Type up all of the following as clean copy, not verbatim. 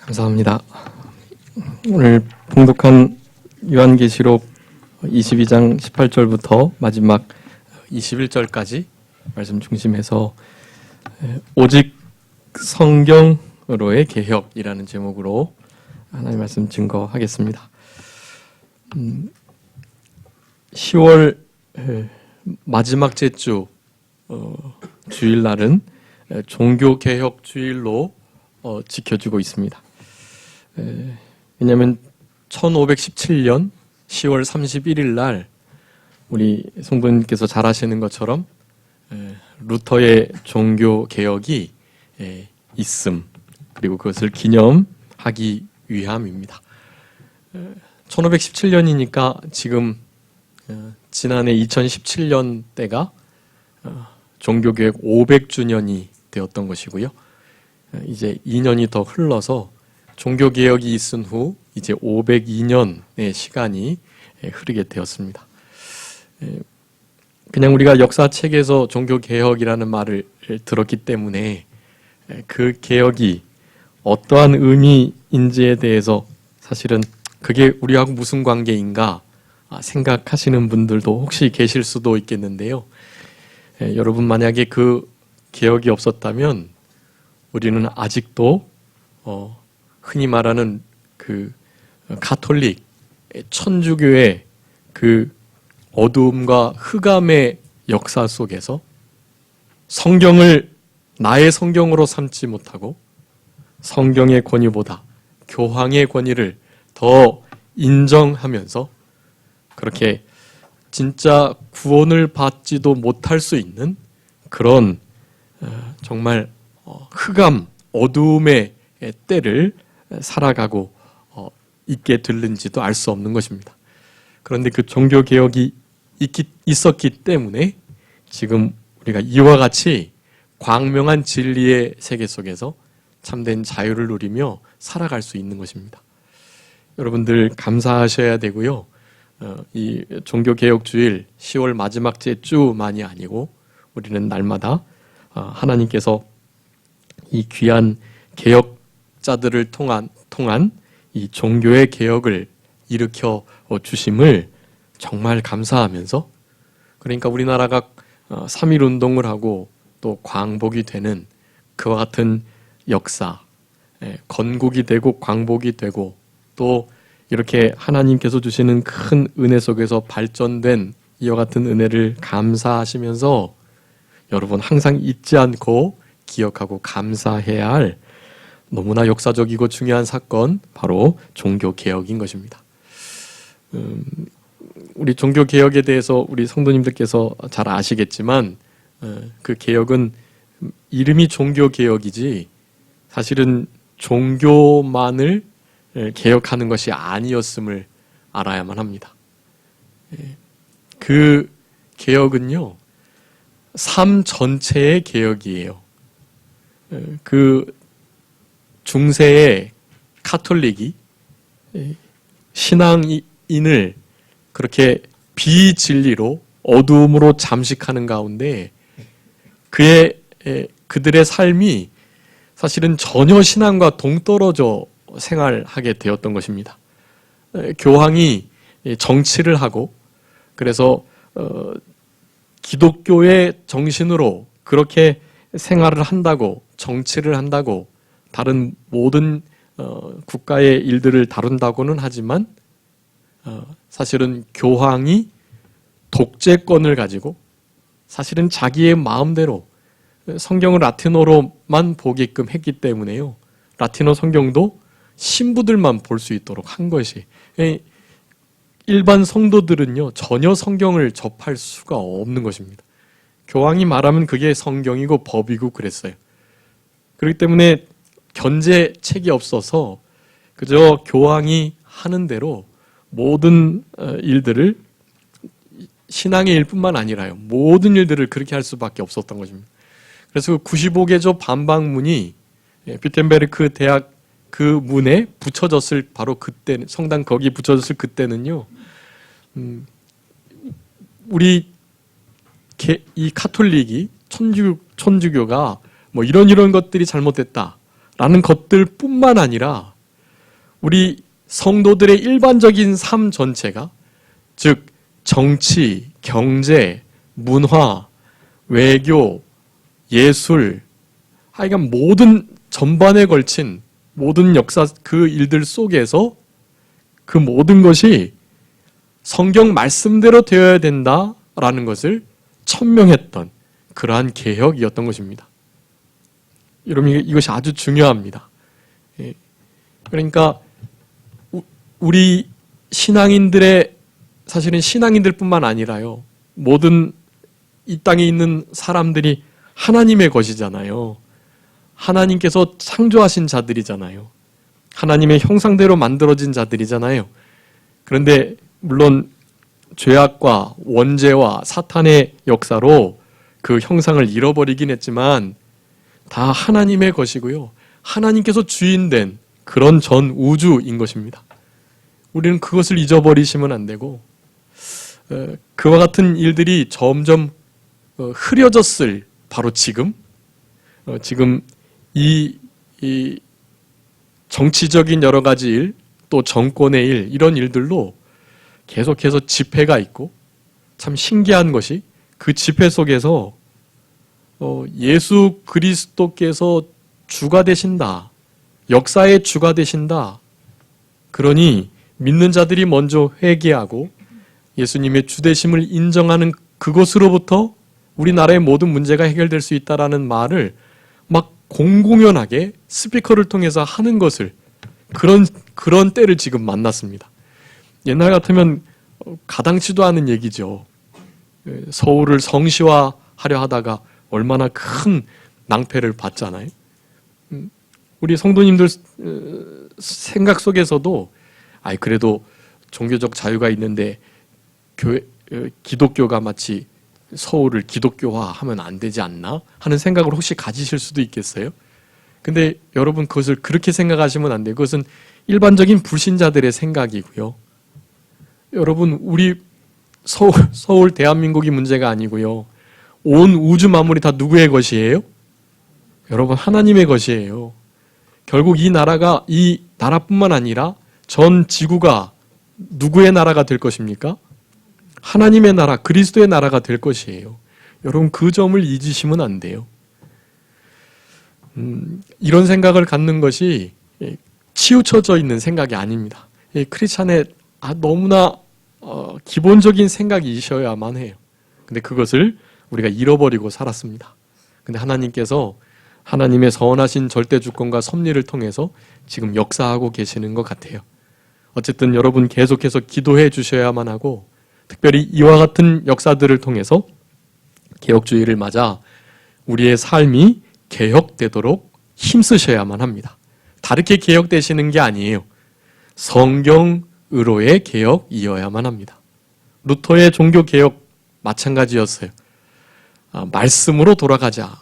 감사합니다. 오늘 봉독한 요한계시록 22장 18절부터 마지막 21절까지 말씀 중심에서 오직 성경으로의 개혁이라는 제목으로 하나님의 말씀 증거하겠습니다. 10월 마지막 제주 주일날은 종교개혁 주일로 지켜지고 있습니다. 왜냐하면 1517년 10월 31일 날 우리 성도님께서 잘 아시는 것처럼 루터의 종교개혁이 있음, 그리고 그것을 기념하기 위함입니다. 1517년이니까 지금 지난해 2017년 때가 종교개혁 500주년이 되었던 것이고요. 이제 2년이 더 흘러서 종교개혁이 있은 후 이제 502년의 시간이 흐르게 되었습니다. 그냥 우리가 역사책에서 종교개혁이라는 말을 들었기 때문에 그 개혁이 어떠한 의미인지에 대해서 사실은 그게 우리하고 무슨 관계인가 생각하시는 분들도 혹시 계실 수도 있겠는데요. 여러분 만약에 그 개혁이 없었다면 우리는 아직도 흔히 말하는 그 가톨릭 천주교의 그 어두움과 흑암의 역사 속에서 성경을 나의 성경으로 삼지 못하고 성경의 권위보다 교황의 권위를 더 인정하면서 그렇게 진짜 구원을 받지도 못할 수 있는 그런 정말 흑암, 어두움의 때를 살아가고 있게 됐는지도 알 수 없는 것입니다. 그런데 그 종교개혁이 있었기 때문에 지금 우리가 이와 같이 광명한 진리의 세계 속에서 참된 자유를 누리며 살아갈 수 있는 것입니다. 여러분들 감사하셔야 되고요. 이 종교개혁주일 10월 마지막 주만이 아니고 우리는 날마다 하나님께서 이 귀한 개혁자들을 통한 이 종교의 개혁을 일으켜 주심을 정말 감사하면서, 그러니까 우리나라가 3.1 운동을 하고 또 광복이 되는 그와 같은 역사, 건국이 되고 광복이 되고 또 이렇게 하나님께서 주시는 큰 은혜 속에서 발전된 이와 같은 은혜를 감사하시면서 여러분 항상 잊지 않고 기억하고 감사해야 할 너무나 역사적이고 중요한 사건, 바로 종교개혁인 것입니다. 우리 종교개혁에 대해서 우리 성도님들께서 잘 아시겠지만 그 개혁은 이름이 종교개혁이지 사실은 종교만을 개혁하는 것이 아니었음을 알아야만 합니다. 그 개혁은요, 삶 전체의 개혁이에요. 그 중세의 카톨릭이 신앙인을 그렇게 비진리로 어두움으로 잠식하는 가운데 그들의 삶이 사실은 전혀 신앙과 동떨어져 생활하게 되었던 것입니다. 교황이 정치를 하고 그래서 기독교의 정신으로 그렇게 생활을 한다고, 정치를 한다고, 다른 모든 국가의 일들을 다룬다고는 하지만 사실은 교황이 독재권을 가지고 사실은 자기의 마음대로 성경을 라틴어로만 보게끔 했기 때문에요. 라틴어 성경도 신부들만 볼 수 있도록 한 것이, 일반 성도들은요 전혀 성경을 접할 수가 없는 것입니다. 교황이 말하면 그게 성경이고 법이고 그랬어요. 그렇기 때문에 견제책이 없어서 그저 교황이 하는 대로 모든 일들을, 신앙의 일뿐만 아니라요, 모든 일들을 그렇게 할 수밖에 없었던 것입니다. 그래서 95개조 반박문이 뷰텐베르크 대학 그 문에 붙여졌을 바로 그때, 성당 거기 붙여졌을 그때는요, 우리 이 카톨릭이 천주교가 뭐 이런 것들이 잘못됐다라는 것들뿐만 아니라 우리 성도들의 일반적인 삶 전체가, 즉 정치, 경제, 문화, 외교, 예술, 하여간 모든 전반에 걸친 모든 역사 그 일들 속에서 그 모든 것이 성경 말씀대로 되어야 된다라는 것을 천명했던 그러한 개혁이었던 것입니다. 여러분, 이것이 아주 중요합니다. 그러니까 우리 신앙인들의, 사실은 신앙인들뿐만 아니라요, 모든 이 땅에 있는 사람들이 하나님의 것이잖아요. 하나님께서 창조하신 자들이잖아요. 하나님의 형상대로 만들어진 자들이잖아요. 그런데 물론 죄악과 원죄와 사탄의 역사로 그 형상을 잃어버리긴 했지만 다 하나님의 것이고요, 하나님께서 주인된 그런 전 우주인 것입니다. 우리는 그것을 잊어버리시면 안 되고, 그와 같은 일들이 점점 흐려졌을 바로 지금 이 정치적인 여러 가지 일, 또 정권의 일, 이런 일들로 계속해서 집회가 있고, 참 신기한 것이 그 집회 속에서 예수 그리스도께서 주가 되신다, 역사의 주가 되신다, 그러니 믿는 자들이 먼저 회개하고 예수님의 주되심을 인정하는 그것으로부터 우리나라의 모든 문제가 해결될 수 있다라는 말을 막 공공연하게 스피커를 통해서 하는 것을, 그런 때를 지금 만났습니다. 옛날 같으면 가당치도 않은 얘기죠. 서울을 성시화하려 하다가 얼마나 큰 낭패를 봤잖아요. 우리 성도님들 생각 속에서도 그래도 종교적 자유가 있는데 기독교가 마치 서울을 기독교화하면 안 되지 않나 하는 생각을 혹시 가지실 수도 있겠어요. 근데 여러분, 그것을 그렇게 생각하시면 안 돼요. 그것은 일반적인 불신자들의 생각이고요. 여러분, 우리 서울 대한민국이 문제가 아니고요, 온 우주 만물이 다 누구의 것이에요? 여러분, 하나님의 것이에요. 결국 이 나라뿐만 아니라 전 지구가 누구의 나라가 될 것입니까? 하나님의 나라, 그리스도의 나라가 될 것이에요. 여러분, 그 점을 잊으시면 안 돼요. 이런 생각을 갖는 것이 치우쳐져 있는 생각이 아닙니다. 크리스찬의 너무나 기본적인 생각이셔야만 해요. 근데 그것을 우리가 잃어버리고 살았습니다. 근데 하나님께서 하나님의 선하신 절대 주권과 섭리를 통해서 지금 역사하고 계시는 것 같아요. 어쨌든 여러분, 계속해서 기도해 주셔야만 하고, 특별히 이와 같은 역사들을 통해서 개혁주의를 맞아 우리의 삶이 개혁되도록 힘쓰셔야만 합니다. 다르게 개혁되시는 게 아니에요. 성경으로의 개혁이어야만 합니다. 루터의 종교개혁 마찬가지였어요. 말씀으로 돌아가자.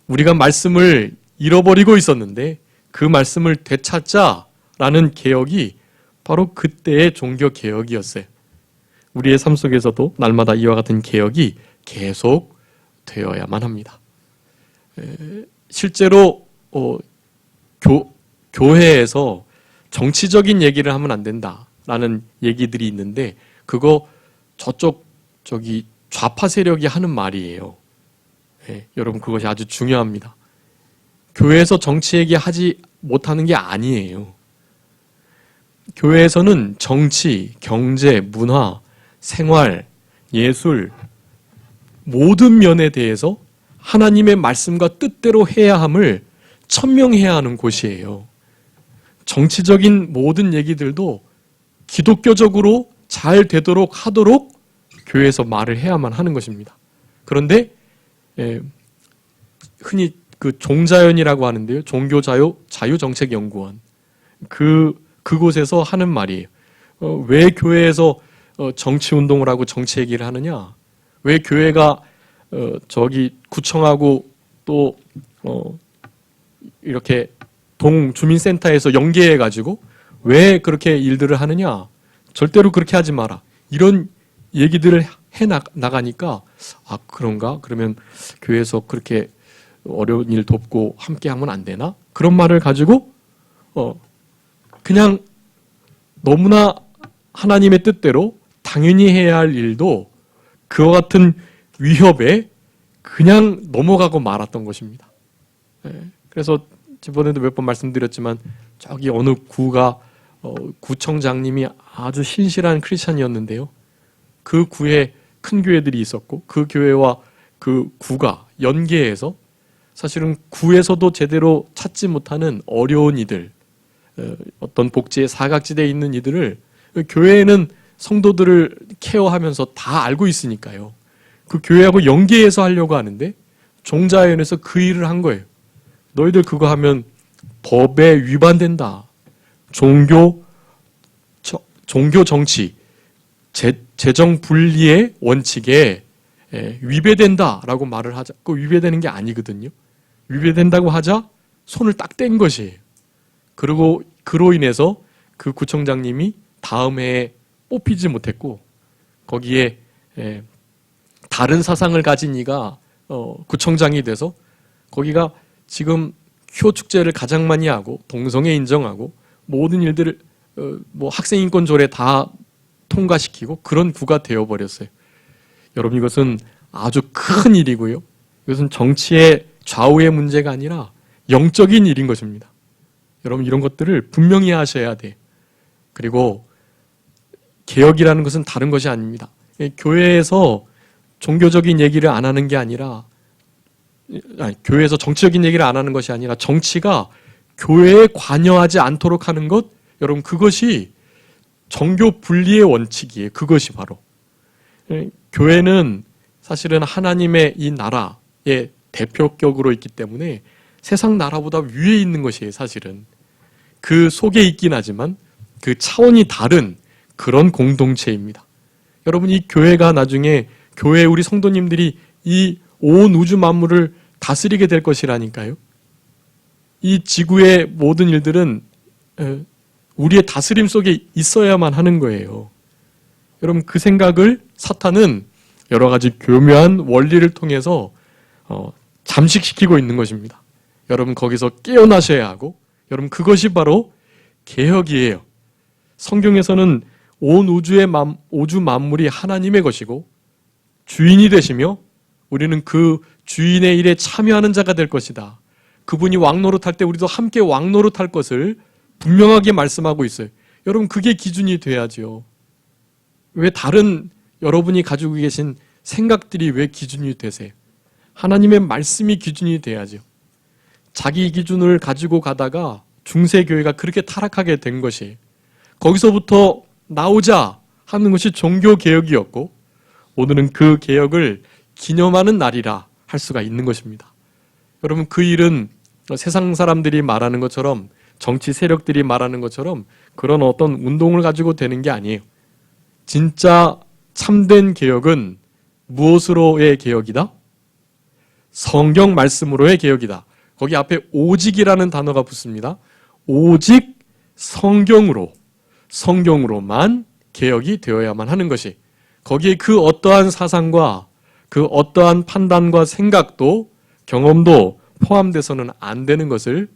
우리가 말씀을 잃어버리고 있었는데 그 말씀을 되찾자라는 개혁이 바로 그때의 종교개혁이었어요. 우리의 삶 속에서도 날마다 이와 같은 개혁이 계속 되어야만 합니다. 실제로 교회에서 정치적인 얘기를 하면 안 된다라는 얘기들이 있는데, 그거 저기 좌파 세력이 하는 말이에요. 여러분, 그것이 아주 중요합니다. 교회에서 정치 얘기하지 못하는 게 아니에요. 교회에서는 정치, 경제, 문화, 생활, 예술, 모든 면에 대해서 하나님의 말씀과 뜻대로 해야 함을 천명해야 하는 곳이에요. 정치적인 모든 얘기들도 기독교적으로 잘 되도록 하도록 교회에서 말을 해야만 하는 것입니다. 그런데 흔히 그 종자연이라고 하는데요, 종교자유정책연구원, 그곳에서 하는 말이에요. 왜 교회에서 정치운동을 하고 정치 얘기를 하느냐? 왜 교회가 저기 구청하고 또 이렇게 동주민센터에서 연계해가지고 왜 그렇게 일들을 하느냐? 절대로 그렇게 하지 마라. 이런 얘기들을 나가니까 그런가? 그러면 교회에서 그렇게 어려운 일 돕고 함께 하면 안 되나? 그런 말을 가지고 그냥 너무나 하나님의 뜻대로 당연히 해야 할 일도 그와 같은 위협에 그냥 넘어가고 말았던 것입니다. 그래서 저번에도 몇 번 말씀드렸지만 저기 어느 구가 구청장님이 아주 신실한 크리스찬이었는데요. 그 구에 큰 교회들이 있었고 그 교회와 그 구가 연계해서 사실은 구에서도 제대로 찾지 못하는 어려운 이들, 어떤 복지의 사각지대에 있는 이들을 교회에는 성도들을 케어하면서 다 알고 있으니까요. 그 교회하고 연계해서 하려고 하는데 종자회원에서 그 일을 한 거예요. 너희들 그거 하면 법에 위반된다. 종교 정치, 재정 분리의 원칙에 위배된다라고 말을 하자. 그 위배되는 게 아니거든요. 위배된다고 하자 손을 딱 뗀 것이에요. 그리고 그로 인해서 그 구청장님이 다음 해에 뽑히지 못했고 거기에 다른 사상을 가진 이가 구청장이 돼서 거기가 지금 효 축제를 가장 많이 하고 동성애 인정하고 모든 일들을 뭐 학생인권 조례 다 통과시키고 그런 구가 되어버렸어요. 여러분 이것은 아주 큰 일이고요. 이것은 정치의 좌우의 문제가 아니라 영적인 일인 것입니다. 여러분 이런 것들을 분명히 하셔야 돼요. 그리고 개혁이라는 것은 다른 것이 아닙니다. 교회에서 종교적인 얘기를 안 하는 게 아니라 교회에서 정치적인 얘기를 안 하는 것이 아니라 정치가 교회에 관여하지 않도록 하는 것, 여러분 그것이 정교 분리의 원칙이에요. 그것이 바로 교회는 사실은 하나님의 이 나라의 대표격으로 있기 때문에 세상 나라보다 위에 있는 것이에요. 사실은 그 속에 있긴 하지만 그 차원이 다른 그런 공동체입니다. 여러분 이 교회가 나중에 교회 우리 성도님들이 이 온 우주 만물을 다스리게 될 것이라니까요. 이 지구의 모든 일들은 우리의 다스림 속에 있어야만 하는 거예요. 여러분 그 생각을 사탄은 여러 가지 교묘한 원리를 통해서 잠식시키고 있는 것입니다. 여러분 거기서 깨어나셔야 하고 여러분 그것이 바로 개혁이에요. 성경에서는 온 우주 만물이 하나님의 것이고 주인이 되시며 우리는 그 주인의 일에 참여하는 자가 될 것이다. 그분이 왕노릇할 때 우리도 함께 왕노릇할 것을 분명하게 말씀하고 있어요. 여러분 그게 기준이 돼야죠. 왜 다른 여러분이 가지고 계신 생각들이 왜 기준이 되세요? 하나님의 말씀이 기준이 돼야죠. 자기 기준을 가지고 가다가 중세교회가 그렇게 타락하게 된 것이 거기서부터 나오자 하는 것이 종교개혁이었고 오늘은 그 개혁을 기념하는 날이라 할 수가 있는 것입니다. 여러분 그 일은 세상 사람들이 말하는 것처럼 정치 세력들이 말하는 것처럼 그런 어떤 운동을 가지고 되는 게 아니에요. 진짜 참된 개혁은 무엇으로의 개혁이다? 성경 말씀으로의 개혁이다. 거기 앞에 오직이라는 단어가 붙습니다. 오직 성경으로만 개혁이 되어야만 하는 것이 거기에 그 어떠한 사상과 그 어떠한 판단과 생각도 경험도 포함돼서는 안 되는 것을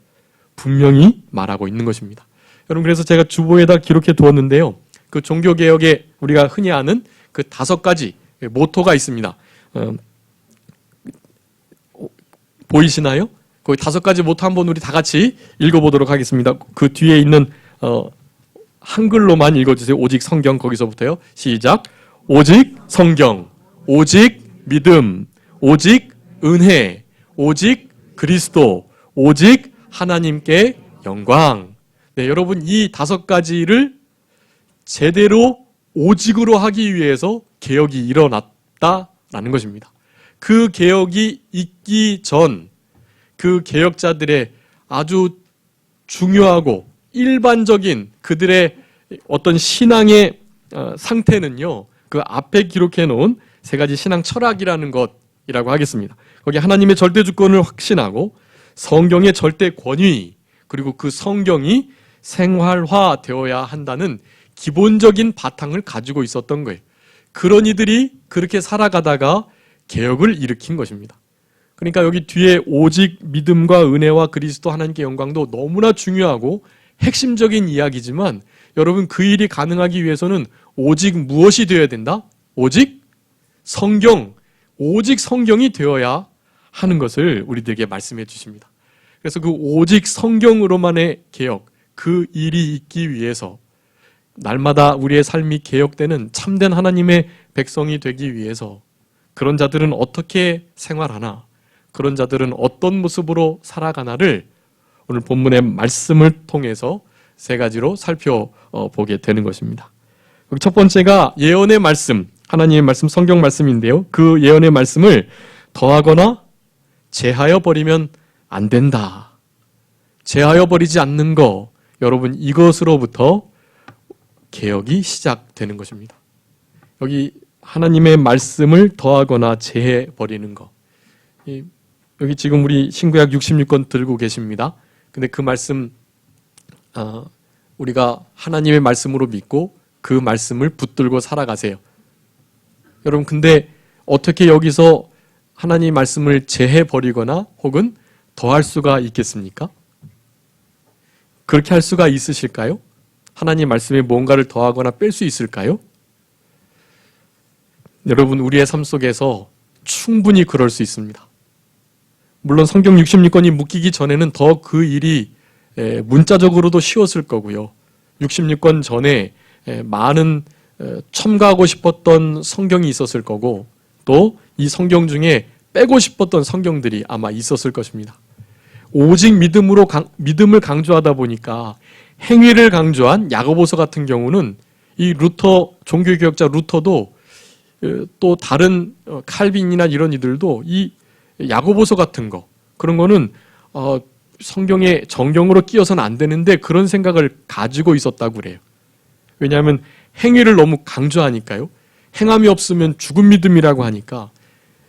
분명히 말하고 있는 것입니다. 여러분 그래서 제가 주보에다 기록해 두었는데요. 그 종교개혁에 우리가 흔히 아는 그 5가지 모토가 있습니다. 보이시나요? 거기 5가지 모토 한번 우리 다 같이 읽어보도록 하겠습니다. 그 뒤에 있는 한글로만 읽어주세요. 오직 성경 거기서부터요. 시작. 오직 성경, 오직 믿음, 오직 은혜, 오직 그리스도, 오직 하나님께 영광. 네, 여러분 이 5가지를 제대로 오직으로 하기 위해서 개혁이 일어났다라는 것입니다. 그 개혁이 있기 전 그 개혁자들의 아주 중요하고 일반적인 그들의 어떤 신앙의 상태는요. 그 앞에 기록해 놓은 3가지 신앙 철학이라는 것이라고 하겠습니다. 거기 하나님의 절대 주권을 확신하고 성경의 절대 권위 그리고 그 성경이 생활화되어야 한다는 기본적인 바탕을 가지고 있었던 거예요. 그런 이들이 그렇게 살아가다가 개혁을 일으킨 것입니다. 그러니까 여기 뒤에 오직 믿음과 은혜와 그리스도 하나님께 영광도 너무나 중요하고 핵심적인 이야기지만 여러분 그 일이 가능하기 위해서는 오직 무엇이 되어야 된다? 오직 성경이 되어야 하는 것을 우리들에게 말씀해 주십니다. 그래서 그 오직 성경으로만의 개혁, 그 일이 있기 위해서 날마다 우리의 삶이 개혁되는 참된 하나님의 백성이 되기 위해서 그런 자들은 어떻게 생활하나, 그런 자들은 어떤 모습으로 살아가나를 오늘 본문의 말씀을 통해서 세 가지로 살펴보게 되는 것입니다. 첫 번째가 예언의 말씀, 하나님의 말씀, 성경 말씀인데요. 그 예언의 말씀을 더하거나 제하여 버리면 안 된다. 제하여 버리지 않는 거, 여러분 이것으로부터 개혁이 시작되는 것입니다. 여기 하나님의 말씀을 더하거나 제해 버리는 거. 여기 지금 우리 신구약 66권 들고 계십니다. 근데 그 말씀 우리가 하나님의 말씀으로 믿고 그 말씀을 붙들고 살아가세요. 여러분 근데 어떻게 여기서 하나님의 말씀을 제해 버리거나 혹은 더할 수가 있겠습니까? 그렇게 할 수가 있으실까요? 하나님 말씀에 뭔가를 더하거나 뺄 수 있을까요? 여러분 우리의 삶 속에서 충분히 그럴 수 있습니다. 물론 성경 66권이 묶이기 전에는 더 그 일이 문자적으로도 쉬웠을 거고요. 66권 전에 많은 첨가하고 싶었던 성경이 있었을 거고 또 이 성경 중에 빼고 싶었던 성경들이 아마 있었을 것입니다. 오직 믿음을 강조하다 보니까 행위를 강조한 야고보서 같은 경우는 이 루터, 종교개혁자 루터도 또 다른 칼빈이나 이런 이들도 이 야고보서 같은 거, 그런 거는 성경의 정경으로 끼어서는 안 되는데 그런 생각을 가지고 있었다고 그래요. 왜냐하면 행위를 너무 강조하니까요. 행함이 없으면 죽은 믿음이라고 하니까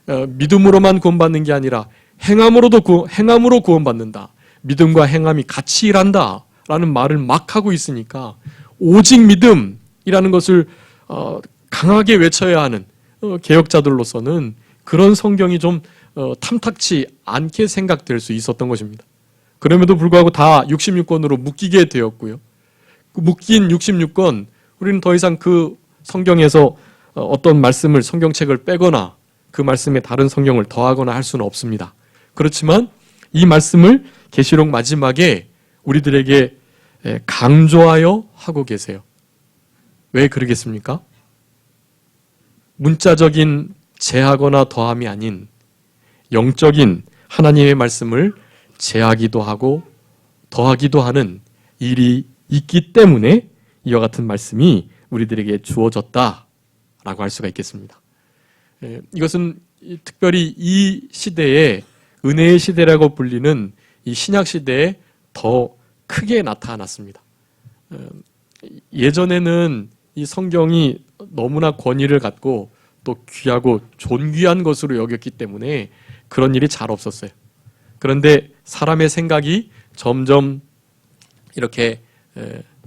믿음으로만 구원받는 게 아니라 행함으로 구원받는다. 믿음과 행함이 같이 일한다. 라는 말을 막 하고 있으니까 오직 믿음이라는 것을 강하게 외쳐야 하는 개혁자들로서는 그런 성경이 좀 탐탁치 않게 생각될 수 있었던 것입니다. 그럼에도 불구하고 다 66권으로 묶이게 되었고요. 그 묶인 66권, 우리는 더 이상 그 성경에서 어떤 말씀을 성경책을 빼거나 그 말씀에 다른 성경을 더하거나 할 수는 없습니다. 그렇지만 이 말씀을 계시록 마지막에 우리들에게 강조하여 하고 계세요. 왜 그러겠습니까? 문자적인 제하거나 더함이 아닌 영적인 하나님의 말씀을 제하기도 하고 더하기도 하는 일이 있기 때문에 이와 같은 말씀이 우리들에게 주어졌다라고 할 수가 있겠습니다. 이것은 특별히 이 시대에 은혜의 시대라고 불리는 이 신약 시대에 더 크게 나타났습니다. 예전에는 이 성경이 너무나 권위를 갖고 또 귀하고 존귀한 것으로 여겼기 때문에 그런 일이 잘 없었어요. 그런데 사람의 생각이 점점 이렇게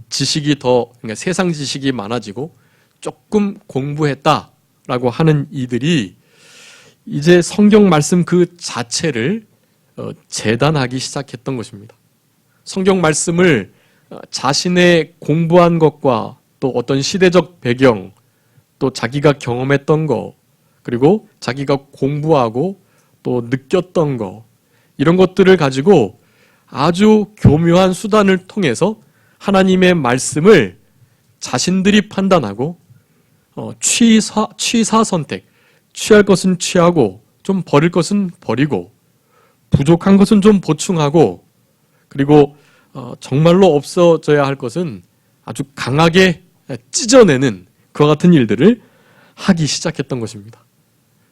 지식이 그러니까 세상 지식이 많아지고 조금 공부했다라고 하는 이들이 이제 성경 말씀 그 자체를 재단하기 시작했던 것입니다. 성경 말씀을 자신의 공부한 것과 또 어떤 시대적 배경, 또 자기가 경험했던 거, 그리고 자기가 공부하고 또 느꼈던 거, 이런 것들을 가지고 아주 교묘한 수단을 통해서 하나님의 말씀을 자신들이 판단하고 취사 선택, 취할 것은 취하고 좀 버릴 것은 버리고 부족한 것은 좀 보충하고 그리고 정말로 없어져야 할 것은 아주 강하게 찢어내는 그와 같은 일들을 하기 시작했던 것입니다.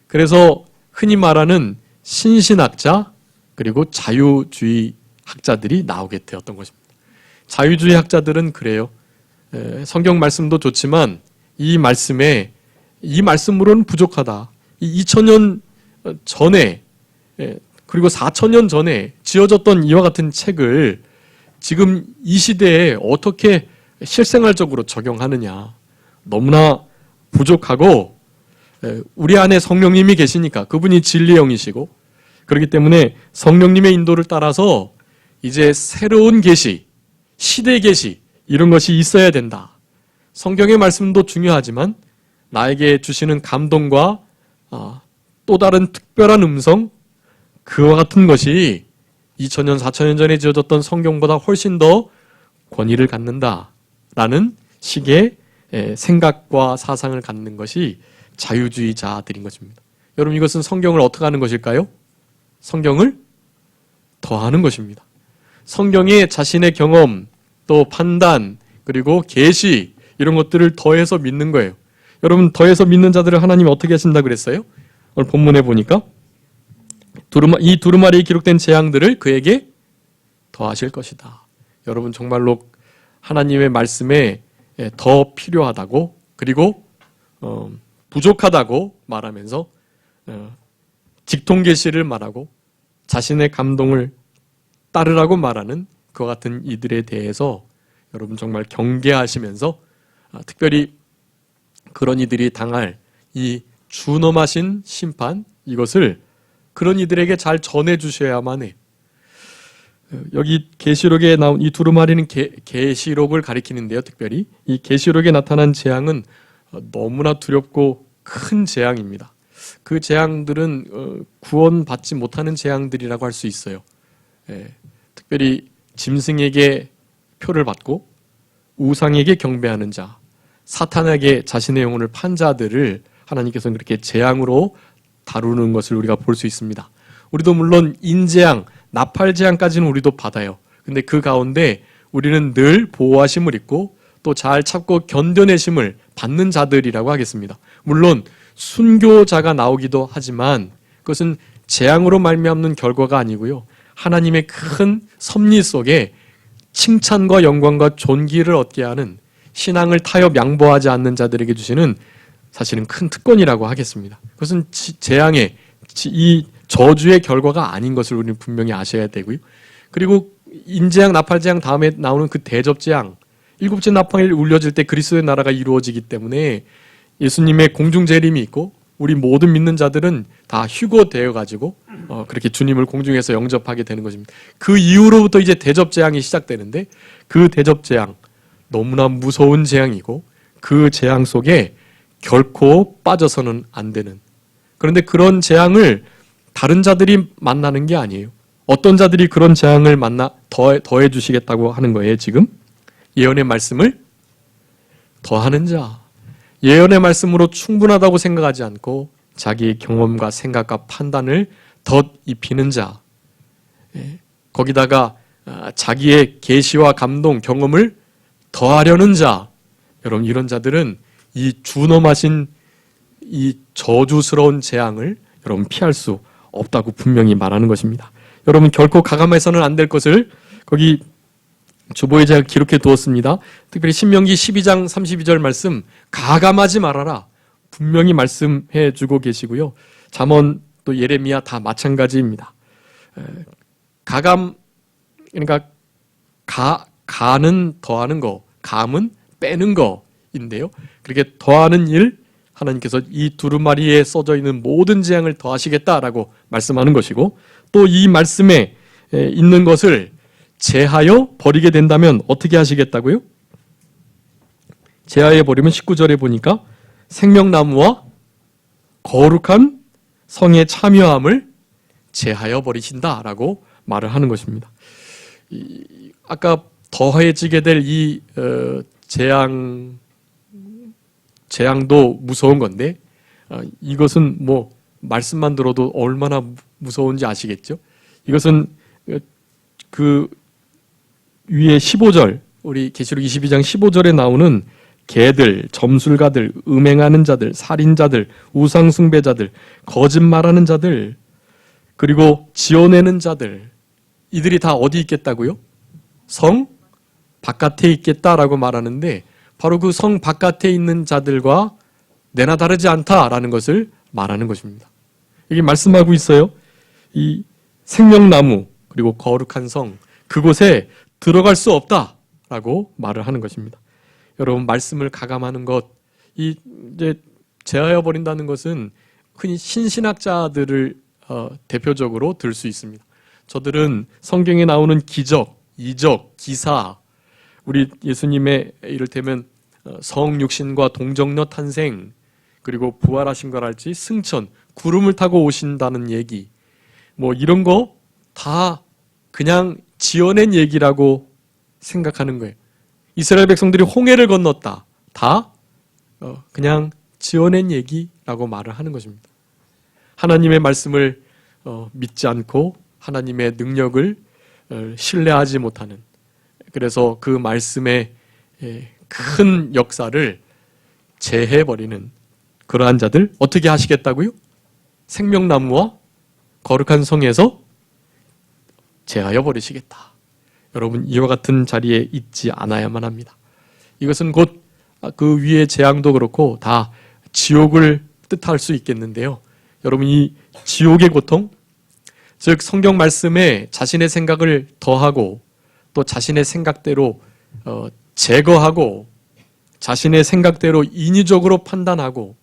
그래서 흔히 말하는 신신학자 그리고 자유주의 학자들이 나오게 되었던 것입니다. 자유주의 학자들은 그래요. 성경 말씀도 좋지만 이 말씀으로는 부족하다. 이 2000년 전에 그리고 4000년 전에 지어졌던 이와 같은 책을 지금 이 시대에 어떻게 실생활적으로 적용하느냐. 너무나 부족하고 우리 안에 성령님이 계시니까 그분이 진리의 영이시고 그렇기 때문에 성령님의 인도를 따라서 이제 새로운 계시, 시대 계시 이런 것이 있어야 된다. 성경의 말씀도 중요하지만 나에게 주시는 감동과 또 다른 특별한 음성, 그와 같은 것이 2000년, 4000년 전에 지어졌던 성경보다 훨씬 더 권위를 갖는다라는 식의 생각과 사상을 갖는 것이 자유주의자들인 것입니다. 여러분, 이것은 성경을 어떻게 하는 것일까요? 성경을 더하는 것입니다. 성경에 자신의 경험, 또 판단, 그리고 계시 이런 것들을 더해서 믿는 거예요. 여러분, 더해서 믿는 자들을 하나님이 어떻게 하신다 그랬어요? 오늘 본문에 보니까 이 두루마리에 기록된 재앙들을 그에게 더하실 것이다. 여러분, 정말로 하나님의 말씀에 더 필요하다고, 그리고 부족하다고 말하면서 직통계시를 말하고 자신의 감동을 따르라고 말하는 그와 같은 이들에 대해서 여러분 정말 경계하시면서 특별히 그런 이들이 당할 이 준엄하신 심판, 이것을 그런 이들에게 잘 전해주셔야만 해요. 여기 계시록에 나온 이 두루마리는 계시록을 가리키는데요. 특별히 이 계시록에 나타난 재앙은 너무나 두렵고 큰 재앙입니다. 그 재앙들은 구원받지 못하는 재앙들이라고 할 수 있어요. 특별히 짐승에게 표를 받고 우상에게 경배하는 자, 사탄에게 자신의 영혼을 판 자들을 하나님께서는 그렇게 재앙으로 다루는 것을 우리가 볼 수 있습니다. 우리도 물론 인재앙, 나팔재앙까지는 우리도 받아요. 근데 그 가운데 우리는 늘 보호하심을 입고 또 잘 참고 견뎌내심을 받는 자들이라고 하겠습니다. 물론 순교자가 나오기도 하지만 그것은 재앙으로 말미암는 결과가 아니고요. 하나님의 큰 섭리 속에 칭찬과 영광과 존귀를 얻게 하는 신앙을 타협 양보하지 않는 자들에게 주시는 사실은 큰 특권이라고 하겠습니다. 그것은 재앙의 이 저주의 결과가 아닌 것을 우리는 분명히 아셔야 되고요. 그리고 인재앙, 나팔재앙 다음에 나오는 그 대접재앙, 일곱째 나팔이 울려질 때 그리스도의 나라가 이루어지기 때문에 예수님의 공중재림이 있고 우리 모든 믿는 자들은 다 휴거되어 가지고 그렇게 주님을 공중에서 영접하게 되는 것입니다. 그 이후로부터 이제 대접재앙이 시작되는데 그 대접재앙 너무나 무서운 재앙이고 그 재앙 속에 결코 빠져서는 안 되는, 그런데 그런 재앙을 다른 자들이 만나는 게 아니에요. 어떤 자들이 그런 재앙을 만나 더해 주시겠다고 하는 거예요. 지금 예언의 말씀을 더하는 자, 예언의 말씀으로 충분하다고 생각하지 않고 자기의 경험과 생각과 판단을 덧 입히는 자, 거기다가 자기의 계시와 감동, 경험을 더하려는 자, 여러분 이런 자들은 이 준엄하신 이 저주스러운 재앙을 여러분 피할 수 없다고 분명히 말하는 것입니다. 여러분 결코 가감해서는 안 될 것을 거기 주보에 제가 기록해 두었습니다. 특별히 신명기 12장 32절 말씀, 가감하지 말아라 분명히 말씀해 주고 계시고요. 잠언 또 예레미야 다 마찬가지입니다. 가감, 그러니까 가는 더하는 거, 감은 빼는 거인데요. 그렇게 더하는 일, 하나님께서 이 두루마리에 써져 있는 모든 재앙을 더하시겠다라고 말씀하는 것이고, 또 이 말씀에 있는 것을 제하여 버리게 된다면 어떻게 하시겠다고요? 제하여 버리면 19절에 보니까 생명나무와 거룩한 성의 참여함을 제하여 버리신다라고 말을 하는 것입니다. 아까 더해지게 될 이 재앙도 무서운 건데 이것은 뭐 말씀만 들어도 얼마나 무서운지 아시겠죠? 이것은 그 위에 15절, 우리 계시록 22장 15절에 나오는 개들, 점술가들, 음행하는 자들, 살인자들, 우상숭배자들, 거짓말하는 자들, 그리고 지어내는 자들, 이들이 다 어디 있겠다고요? 성 바깥에 있겠다라고 말하는데 바로 그 성 바깥에 있는 자들과 내나 다르지 않다라는 것을 말하는 것입니다. 여기 말씀하고 있어요. 이 생명나무 그리고 거룩한 성, 그곳에 들어갈 수 없다라고 말을 하는 것입니다. 여러분 말씀을 가감하는 것, 이제 제하여 버린다는 것은 흔히 신신학자들을 대표적으로 들 수 있습니다. 저들은 성경에 나오는 기적, 이적, 기사 우리 예수님의 이를테면 성육신과 동정녀 탄생, 그리고 부활하신 거랄지 승천, 구름을 타고 오신다는 얘기, 뭐 이런 거 다 그냥 지어낸 얘기라고 생각하는 거예요. 이스라엘 백성들이 홍해를 건넜다. 다 그냥 지어낸 얘기라고 말을 하는 것입니다. 하나님의 말씀을 믿지 않고 하나님의 능력을 신뢰하지 못하는, 그래서 그 말씀의 큰 역사를 제해버리는 그러한 자들 어떻게 하시겠다고요? 생명나무와 거룩한 성에서 제하여 버리시겠다. 여러분, 이와 같은 자리에 있지 않아야만 합니다. 이것은 곧 그 위의 재앙도 그렇고 다 지옥을 뜻할 수 있겠는데요. 여러분, 이 지옥의 고통, 즉 성경 말씀에 자신의 생각을 더하고 또 자신의 생각대로 제거하고 자신의 생각대로 인위적으로 판단하고,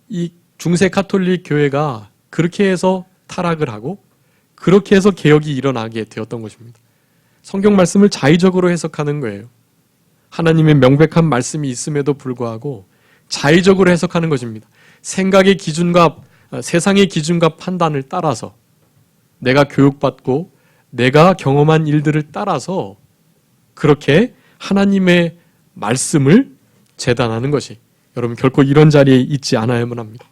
이 중세 가톨릭 교회가 그렇게 해서 타락을 하고 그렇게 해서 개혁이 일어나게 되었던 것입니다. 성경 말씀을 자의적으로 해석하는 거예요. 하나님의 명백한 말씀이 있음에도 불구하고 자의적으로 해석하는 것입니다. 생각의 기준과 세상의 기준과 판단을 따라서, 내가 교육받고 내가 경험한 일들을 따라서 그렇게 하나님의 말씀을 재단하는 것이, 여러분 결코 이런 자리에 있지 않아야만 합니다.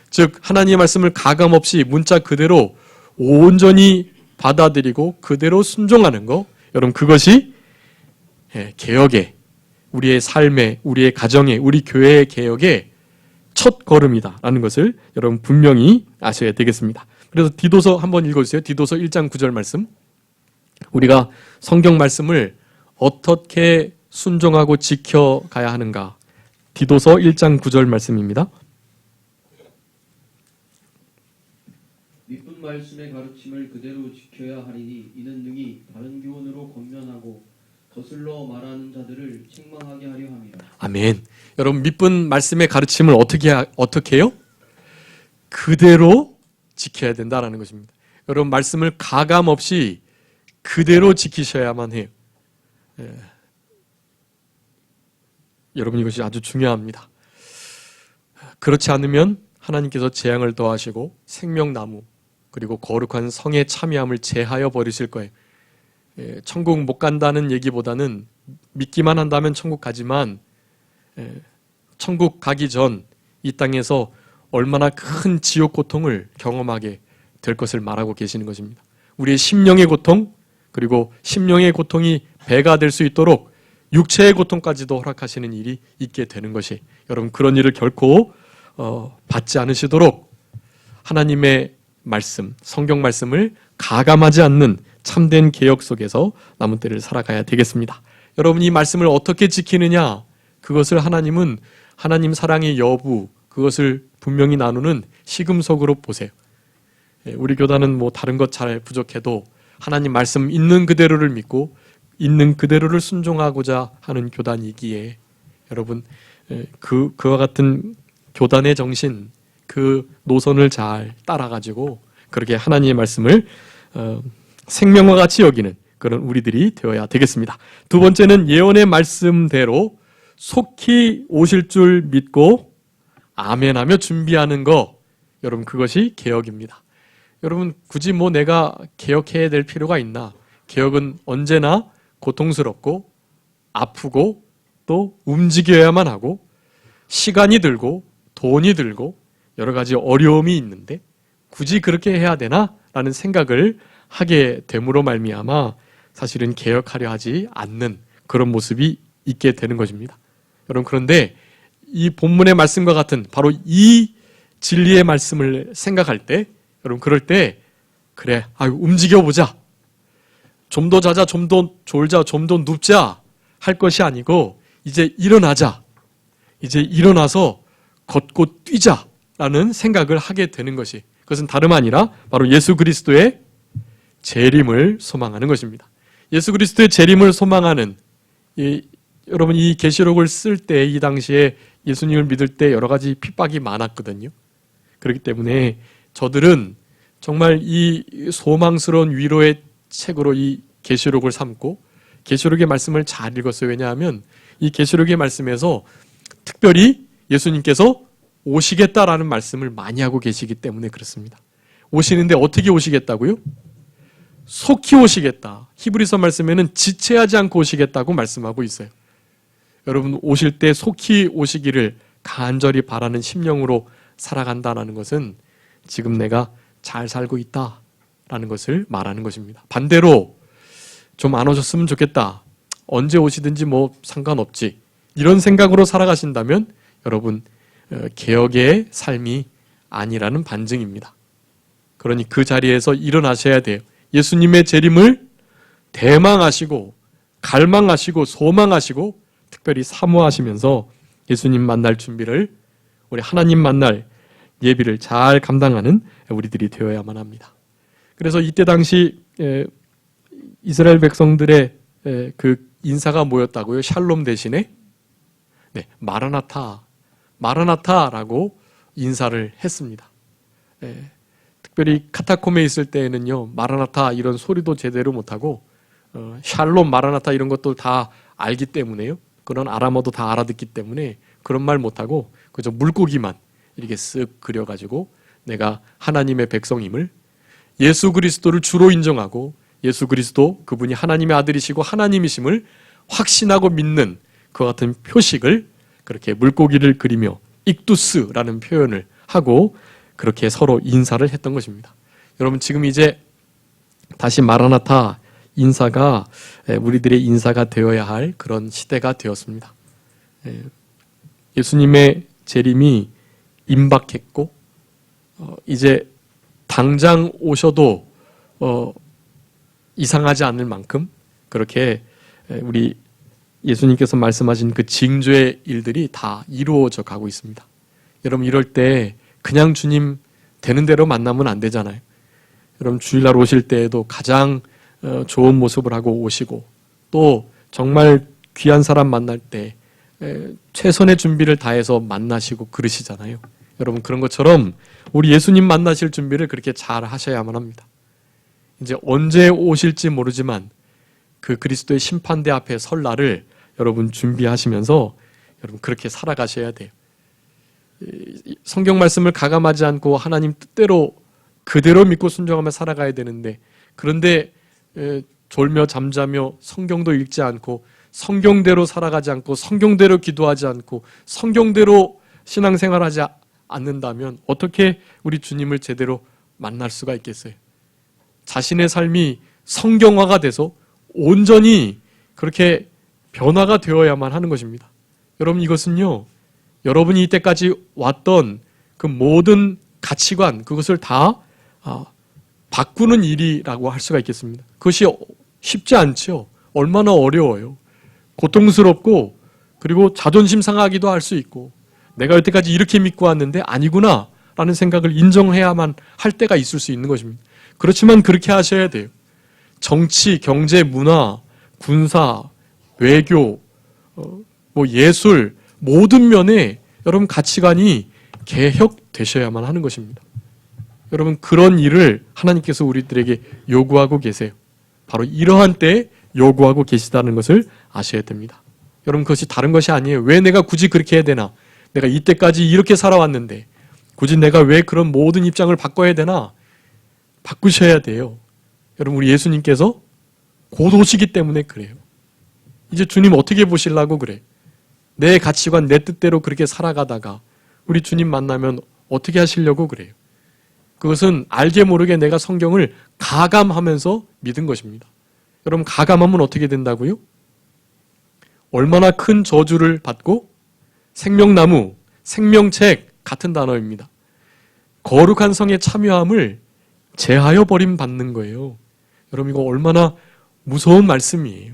즉 하나님의 말씀을 가감없이 문자 그대로 온전히 받아들이고 그대로 순종하는 것, 여러분 그것이 개혁의, 우리의 삶의, 우리의 가정의, 우리 교회의 개혁의 첫 걸음이다라는 것을 여러분 분명히 아셔야 되겠습니다. 그래서 디도서 한번 읽어주세요. 디도서 1장 9절 말씀. 우리가 성경 말씀을 어떻게 순종하고 지켜가야 하는가. 디도서 1장 9절 말씀입니다. 믿은 말씀의 가르침을 그대로 지켜야 하리니 이는 능히 다른 교훈으로 권면하고 거슬러 말하는 자들을 책망하게 하려 함이라. 아멘. 여러분, 믿은 말씀의 가르침을 어떻게 해요? 그대로 지켜야 된다라는 것입니다. 여러분, 말씀을 가감 없이 그대로 지키셔야만 해요. 여러분, 이것이 아주 중요합니다. 그렇지 않으면 하나님께서 재앙을 더하시고 생명나무 그리고 거룩한 성의 참여함을 제하여 버리실 거예요. 천국 못 간다는 얘기보다는 믿기만 한다면 천국 가지만 천국 가기 전 이 땅에서 얼마나 큰 지옥 고통을 경험하게 될 것을 말하고 계시는 것입니다. 우리의 심령의 고통, 그리고 심령의 고통이 배가 될 수 있도록 육체의 고통까지도 허락하시는 일이 있게 되는 것이, 여러분 그런 일을 결코 받지 않으시도록 하나님의 말씀, 성경 말씀을 가감하지 않는 참된 개혁 속에서 남은 때를 살아가야 되겠습니다. 여러분, 이 말씀을 어떻게 지키느냐, 그것을 하나님은 하나님 사랑의 여부, 그것을 분명히 나누는 시금석으로 보세요. 우리 교단은 뭐 다른 것 잘 부족해도 하나님 말씀 있는 그대로를 믿고 있는 그대로를 순종하고자 하는 교단이기에, 여러분 그와 같은 교단의 정신, 그 노선을 잘 따라가지고 그렇게 하나님의 말씀을 생명과 같이 여기는 그런 우리들이 되어야 되겠습니다. 두 번째는 예언의 말씀대로 속히 오실 줄 믿고 아멘하며 준비하는 거, 여러분 그것이 개혁입니다. 여러분 굳이 뭐 내가 개혁해야 될 필요가 있나? 개혁은 언제나 고통스럽고 아프고 또 움직여야만 하고 시간이 들고 돈이 들고 여러 가지 어려움이 있는데 굳이 그렇게 해야 되나? 라는 생각을 하게 됨으로 말미암아 사실은 개혁하려 하지 않는 그런 모습이 있게 되는 것입니다. 여러분, 그런데 이 본문의 말씀과 같은 바로 이 진리의 말씀을 생각할 때, 여러분 그럴 때 그래, 움직여보자, 좀 더 자자, 좀 더 졸자, 좀 더 눕자 할 것이 아니고 이제 일어나자, 이제 일어나서 걷고 뛰자라는 생각을 하게 되는 것이, 그것은 다름 아니라 바로 예수 그리스도의 재림을 소망하는 것입니다. 예수 그리스도의 재림을 소망하는, 여러분 이 계시록을 쓸 때 이 당시에 예수님을 믿을 때 여러 가지 핍박이 많았거든요. 그렇기 때문에 저들은 정말 이 소망스러운 위로의 책으로 이 계시록을 삼고 계시록의 말씀을 잘 읽었어요. 왜냐하면 이 계시록의 말씀에서 특별히 예수님께서 오시겠다라는 말씀을 많이 하고 계시기 때문에 그렇습니다. 오시는데 어떻게 오시겠다고요? 속히 오시겠다. 히브리서 말씀에는 지체하지 않고 오시겠다고 말씀하고 있어요. 여러분, 오실 때 속히 오시기를 간절히 바라는 심령으로 살아간다는 것은 지금 내가 잘 살고 있다라는 것을 말하는 것입니다. 반대로 좀 안 오셨으면 좋겠다. 언제 오시든지 뭐 상관없지. 이런 생각으로 살아가신다면 여러분, 개혁의 삶이 아니라는 반증입니다. 그러니 그 자리에서 일어나셔야 돼요. 예수님의 재림을 대망하시고 갈망하시고 소망하시고 특별히 사모하시면서 예수님 만날 준비를, 우리 하나님 만날 예비를 잘 감당하는 우리들이 되어야만 합니다. 그래서 이때 당시 이스라엘 백성들의 그 인사가 뭐였다고요? 샬롬 대신에 마라나타라고 인사를 했습니다. 특별히 카타콤에 있을 때에는요, 마라나타 이런 소리도 제대로 못하고 샬롬, 마라나타 이런 것도 다 알기 때문에요. 그런 아람어도 다 알아듣기 때문에 그런 말 못하고 그저 물고기만 이렇게 쓱 그려가지고 내가 하나님의 백성임을, 예수 그리스도를 주로 인정하고 예수 그리스도 그분이 하나님의 아들이시고 하나님이심을 확신하고 믿는 그 같은 표식을 그렇게 물고기를 그리며 익두스라는 표현을 하고 그렇게 서로 인사를 했던 것입니다. 여러분, 지금 이제 다시 마라나타 인사가 우리들의 인사가 되어야 할 그런 시대가 되었습니다. 예수님의 재림이 임박했고 이제 당장 오셔도 이상하지 않을 만큼 그렇게 우리 예수님께서 말씀하신 그 징조의 일들이 다 이루어져 가고 있습니다. 여러분, 이럴 때 그냥 주님 되는 대로 만나면 안 되잖아요. 여러분, 주일날 오실 때에도 가장 좋은 모습을 하고 오시고 또 정말 귀한 사람 만날 때 최선의 준비를 다해서 만나시고 그러시잖아요. 여러분, 그런 것처럼 우리 예수님 만나실 준비를 그렇게 잘 하셔야만 합니다. 이제 언제 오실지 모르지만 그 그리스도의 심판대 앞에 설 날을 여러분 준비하시면서 여러분 그렇게 살아가셔야 돼요. 성경 말씀을 가감하지 않고 하나님 뜻대로 그대로 믿고 순종하며 살아가야 되는데, 그런데 졸며 잠자며 성경도 읽지 않고 성경대로 살아가지 않고 성경대로 기도하지 않고 성경대로 신앙생활하지 않는다면 어떻게 우리 주님을 제대로 만날 수가 있겠어요? 자신의 삶이 성경화가 돼서 온전히 그렇게 변화가 되어야만 하는 것입니다. 여러분, 이것은요, 여러분이 이때까지 왔던 그 모든 가치관, 그것을 다 바꾸는 일이라고 할 수가 있겠습니다. 그것이 쉽지 않죠. 얼마나 어려워요. 고통스럽고 그리고 자존심 상하기도 할 수 있고, 내가 여태까지 이렇게 믿고 왔는데 아니구나 라는 생각을 인정해야만 할 때가 있을 수 있는 것입니다. 그렇지만 그렇게 하셔야 돼요. 정치, 경제, 문화, 군사, 외교, 예술 모든 면에 여러분 가치관이 개혁되셔야만 하는 것입니다. 여러분, 그런 일을 하나님께서 우리들에게 요구하고 계세요. 바로 이러한 때에 요구하고 계시다는 것을 아셔야 됩니다. 여러분, 그것이 다른 것이 아니에요. 왜 내가 굳이 그렇게 해야 되나? 내가 이때까지 이렇게 살아왔는데 굳이 내가 왜 그런 모든 입장을 바꿔야 되나? 바꾸셔야 돼요. 여러분, 우리 예수님께서 곧 오시기 때문에 그래요. 이제 주님 어떻게 보시려고 그래? 내 가치관, 내 뜻대로 그렇게 살아가다가 우리 주님 만나면 어떻게 하시려고 그래요? 그것은 알게 모르게 내가 성경을 가감하면서 믿은 것입니다. 여러분, 가감하면 어떻게 된다고요? 얼마나 큰 저주를 받고 생명나무, 생명책 같은 단어입니다. 거룩한 성의 참여함을 제하여 버림 받는 거예요. 여러분, 이거 얼마나 무서운 말씀이에요.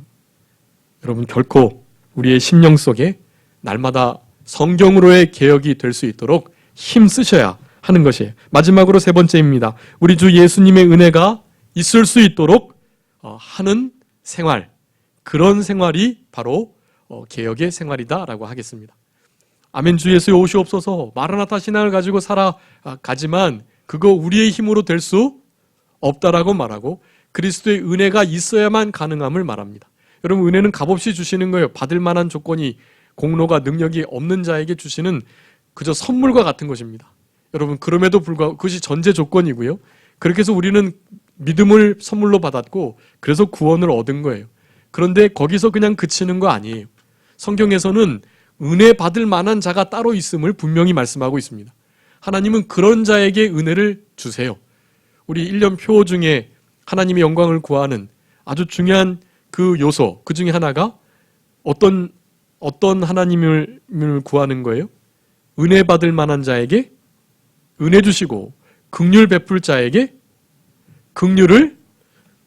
여러분, 결코 우리의 심령 속에 날마다 성경으로의 개혁이 될 수 있도록 힘쓰셔야 하는 것이에요. 마지막으로 세 번째입니다. 우리 주 예수님의 은혜가 있을 수 있도록 하는 생활, 그런 생활이 바로 개혁의 생활이다라고 하겠습니다. 아멘, 주 예수여 오시옵소서. 마라나타 신앙을 가지고 살아가지만 그거 우리의 힘으로 될 수 없다라고 말하고 그리스도의 은혜가 있어야만 가능함을 말합니다. 여러분, 은혜는 값없이 주시는 거예요. 받을 만한 조건이 공로가 능력이 없는 자에게 주시는 그저 선물과 같은 것입니다. 여러분, 그럼에도 불구하고 그것이 전제 조건이고요. 그렇게 해서 우리는 믿음을 선물로 받았고 그래서 구원을 얻은 거예요. 그런데 거기서 그냥 그치는 거 아니에요. 성경에서는 은혜 받을 만한 자가 따로 있음을 분명히 말씀하고 있습니다. 하나님은 그런 자에게 은혜를 주세요. 우리 1년 표 중에 하나님의 영광을 구하는 아주 중요한 그 요소, 그 중에 하나가 어떤 하나님을 구하는 거예요? 은혜 받을 만한 자에게 은혜 주시고 긍휼 베풀 자에게 긍휼을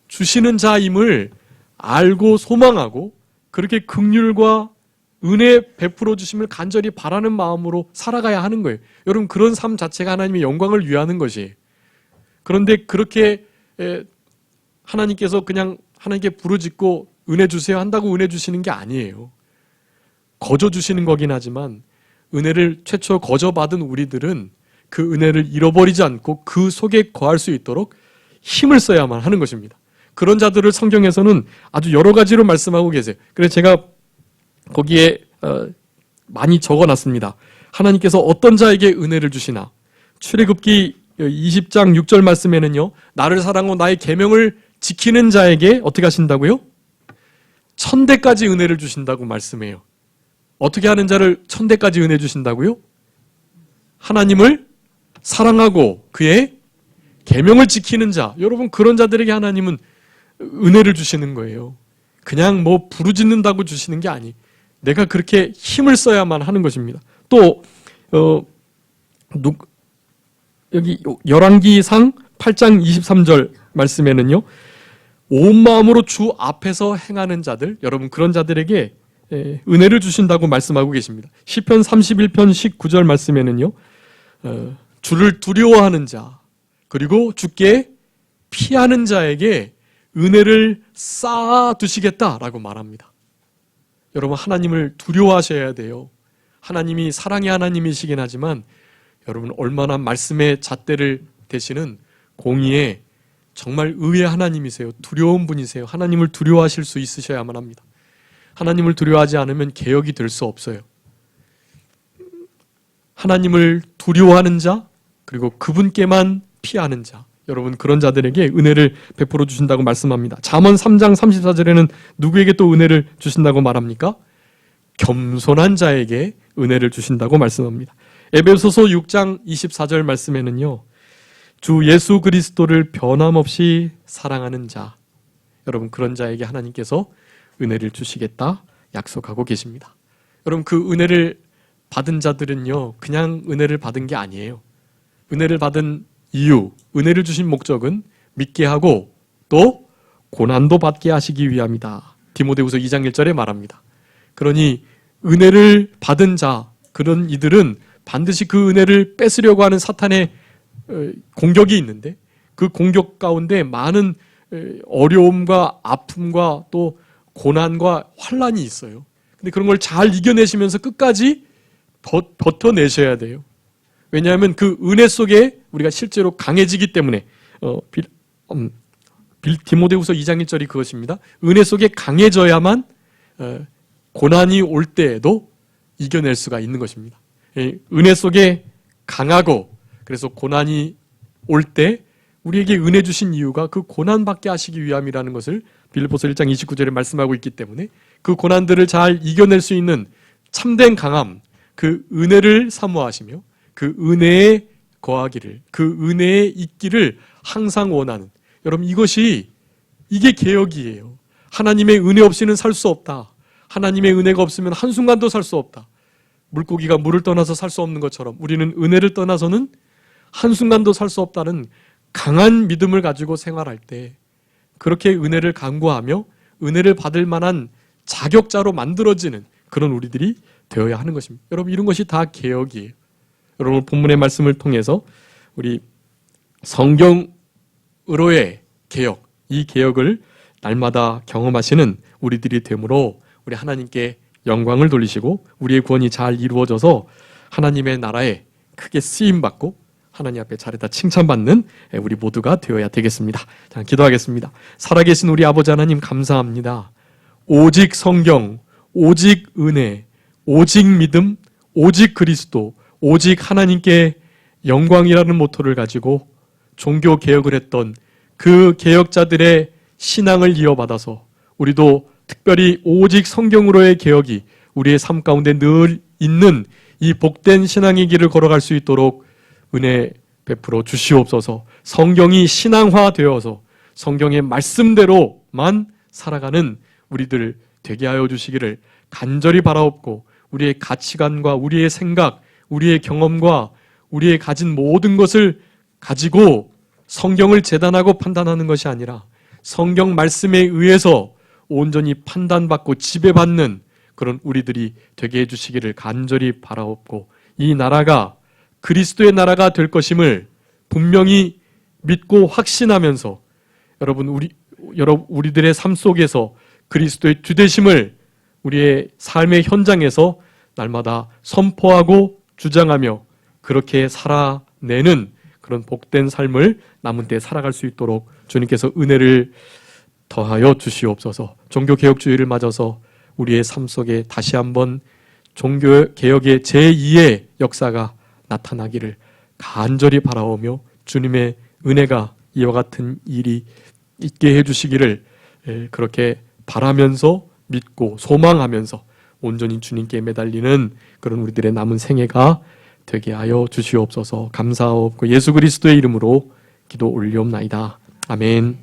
주시는 자임을 알고 소망하고 그렇게 긍휼과 은혜 베풀어 주심을 간절히 바라는 마음으로 살아가야 하는 거예요. 여러분, 그런 삶 자체가 하나님의 영광을 위하는 것이에요. 그런데 그렇게 하나님께서 그냥 하나님께 부르짖고 은혜 주세요 한다고 은혜 주시는 게 아니에요. 거저 주시는 거긴 하지만 은혜를 최초 거저 받은 우리들은 그 은혜를 잃어버리지 않고 그 속에 거할 수 있도록 힘을 써야만 하는 것입니다. 그런 자들을 성경에서는 아주 여러 가지로 말씀하고 계세요. 그래서 제가 거기에 많이 적어놨습니다. 하나님께서 어떤 자에게 은혜를 주시나. 출애굽기 20장 6절 말씀에는요, 나를 사랑하고 나의 계명을 지키는 자에게 어떻게 하신다고요? 1000대까지 은혜를 주신다고 말씀해요. 어떻게 하는 자를 1000대까지 은혜 주신다고요? 하나님을 사랑하고 그의 계명을 지키는 자. 여러분, 그런 자들에게 하나님은 은혜를 주시는 거예요. 그냥 뭐 부르짖는다고 주시는 게 아니. 내가 그렇게 힘을 써야만 하는 것입니다. 또 여기 열왕기상 8장 23절 말씀에는요, 온 마음으로 주 앞에서 행하는 자들, 여러분 그런 자들에게 은혜를 주신다고 말씀하고 계십니다. 시편 31편 19절 말씀에는요, 주를 두려워하는 자, 그리고 주께 피하는 자에게 은혜를 쌓아 두시겠다라고 말합니다. 여러분, 하나님을 두려워하셔야 돼요. 하나님이 사랑의 하나님이시긴 하지만 여러분, 얼마나 말씀의 잣대를 대시는 공의의 정말 의의 하나님이세요. 두려운 분이세요. 하나님을 두려워하실 수 있으셔야만 합니다. 하나님을 두려워하지 않으면 개혁이 될 수 없어요. 하나님을 두려워하는 자, 그리고 그분께만 피하는 자, 여러분 그런 자들에게 은혜를 베풀어 주신다고 말씀합니다. 잠언 3장 34절에는 누구에게 또 은혜를 주신다고 말합니까? 겸손한 자에게 은혜를 주신다고 말씀합니다. 에베소서 6장 24절 말씀에는요, 주 예수 그리스도를 변함없이 사랑하는 자, 여러분 그런 자에게 하나님께서 은혜를 주시겠다 약속하고 계십니다. 여러분, 그 은혜를 받은 자들은요, 그냥 은혜를 받은 게 아니에요. 은혜를 받은 이유, 은혜를 주신 목적은 믿게 하고 또 고난도 받게 하시기 위함이다. 디모데후서 2장 1절에 말합니다. 그러니 은혜를 받은 자, 그런 이들은 반드시 그 은혜를 뺏으려고 하는 사탄의 공격이 있는데, 그 공격 가운데 많은 어려움과 아픔과 또 고난과 환란이 있어요. 근데 그런 걸 잘 이겨내시면서 끝까지 버텨내셔야 돼요. 왜냐하면 그 은혜 속에 우리가 실제로 강해지기 때문에, 디모데후서 2장 1절이 그것입니다. 은혜 속에 강해져야만 고난이 올 때에도 이겨낼 수가 있는 것입니다. 은혜 속에 강하고, 그래서 고난이 올 때 우리에게 은혜 주신 이유가 그 고난 받게 하시기 위함이라는 것을 빌립보서 1장 29절에 말씀하고 있기 때문에, 그 고난들을 잘 이겨낼 수 있는 참된 강함, 그 은혜를 사모하시며 그 은혜에 거하기를, 그 은혜에 있기를 항상 원하는, 여러분 이게 개혁이에요. 하나님의 은혜 없이는 살 수 없다. 하나님의 은혜가 없으면 한순간도 살 수 없다. 물고기가 물을 떠나서 살 수 없는 것처럼 우리는 은혜를 떠나서는 한순간도 살 수 없다는 강한 믿음을 가지고 생활할 때, 그렇게 은혜를 간구하며 은혜를 받을 만한 자격자로 만들어지는 그런 우리들이 되어야 하는 것입니다. 여러분, 이런 것이 다 개혁이에요. 여러분, 본문의 말씀을 통해서 우리 성경으로의 개혁, 이 개혁을 날마다 경험하시는 우리들이 되므로 우리 하나님께 영광을 돌리시고 우리의 구원이 잘 이루어져서 하나님의 나라에 크게 쓰임받고 하나님 앞에 잘했다 칭찬받는 우리 모두가 되어야 되겠습니다. 자, 기도하겠습니다. 살아계신 우리 아버지 하나님, 감사합니다. 오직 성경, 오직 은혜, 오직 믿음, 오직 그리스도, 오직 하나님께 영광이라는 모토를 가지고 종교 개혁을 했던 그 개혁자들의 신앙을 이어받아서 우리도 특별히 오직 성경으로의 개혁이 우리의 삶 가운데 늘 있는 이 복된 신앙의 길을 걸어갈 수 있도록 은혜 베풀어 주시옵소서. 성경이 신앙화되어서 성경의 말씀대로만 살아가는 우리들 되게 하여 주시기를 간절히 바라옵고, 우리의 가치관과 우리의 생각, 우리의 경험과 우리의 가진 모든 것을 가지고 성경을 재단하고 판단하는 것이 아니라 성경 말씀에 의해서 온전히 판단받고 지배받는 그런 우리들이 되게 해주시기를 간절히 바라옵고, 이 나라가 그리스도의 나라가 될 것임을 분명히 믿고 확신하면서 우리들의 삶 속에서 그리스도의 주되심을 우리의 삶의 현장에서 날마다 선포하고 주장하며 그렇게 살아내는 그런 복된 삶을 남은 때 살아갈 수 있도록 주님께서 은혜를 더하여 주시옵소서. 종교개혁주의를 맞아서 우리의 삶 속에 다시 한번 종교개혁의 제2의 역사가 나타나기를 간절히 바라오며, 주님의 은혜가 이와 같은 일이 있게 해주시기를 그렇게 바라면서 믿고 소망하면서 온전히 주님께 매달리는 그런 우리들의 남은 생애가 되게 하여 주시옵소서. 감사하옵고 예수 그리스도의 이름으로 기도 올리옵나이다. 아멘.